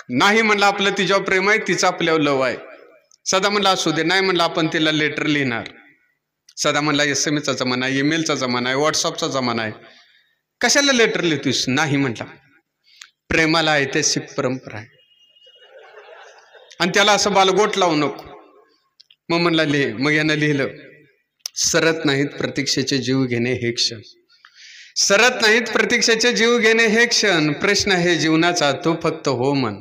नाही म्हणलं आपलं तिच्यावर प्रेम आहे, तिचं आपल्यावर लव आहे. सदा म्हणला असू दे. नाही म्हणलं आपण तिला लेटर लिहिणार. सदा म्हणला SMS चा जमाना आहे, ईमेलचा जमाना आहे, व्हॉट्सअपचा जमाना आहे, कशाला लेटर लिहितोस? नाही म्हटला. प्रेमाला ऐतिहासिक परंपरा आहे आणि त्याला असं बालगोट लावू नको. मग म्हणला लिह. मग यानं लिहिलं, सरत नाहीत प्रतीक्षेचे जीव घेणे हे क्षण. सरत नाहीत प्रतीक्षेचे जीव घेणे हे क्षण. प्रश्न आहे जीवनाचा तो फक्त हो म्हण.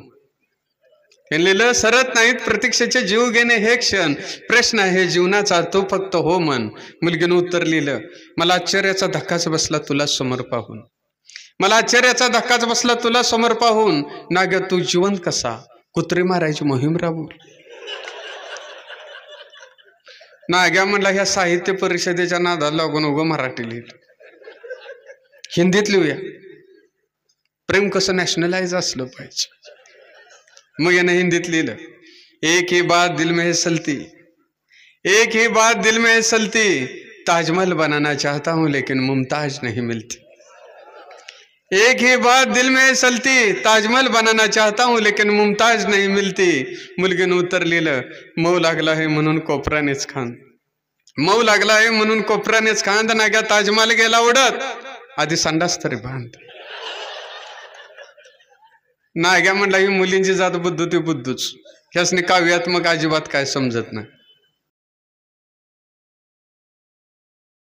लिहिलं, सरत नाहीत प्रतीक्षेचे जीव घेणे हे क्षण. प्रश्न आहे जीवनाचा तो फक्त हो म्हण. मुलगीनं उत्तर लिहिलं, मला आश्चर्याचा धक्काच बसला तुला समोर पाहून. मला आश्चर्याचा धक्काच बसला तुला समोर पाहून. नाग तू जिवंत कसा कुत्री मारायची मोहीम राबवू. नाग्या म्हणला ह्या साहित्य परिषदेच्या नादाला लागून उगं मराठी लिहिलं. हिंदीत लिहूया. प्रेम कसं नॅशनलाइज असलं पाहिजे. मग यानं हिंदीत लिहिलं, एक ही बात दिल में है सलती, एक ही बात दिल में है सलती, ताजमहल बनाना चाहता हूं लेकिन मुमताज नहीं मिलती. एक ही बात दिल में है सलती, ताजमहल बनाना चाहता हूं लेकिन मुमताज नहीं मिलती. मुलगीनं उत्तर लिहिलं, मऊ लागला आहे म्हणून कोपरानेच खांद. मऊ लागला आहे म्हणून कोपरानेच खांद. नाग्या ताजमहल गेला उडत, आधी संडास तरी बांध. नाग्या म्हणला ही मुलींची जात बुद्धू ती बुद्धूच. ह्यासनी काव्यात्मक अजिबात काय समजत नाही.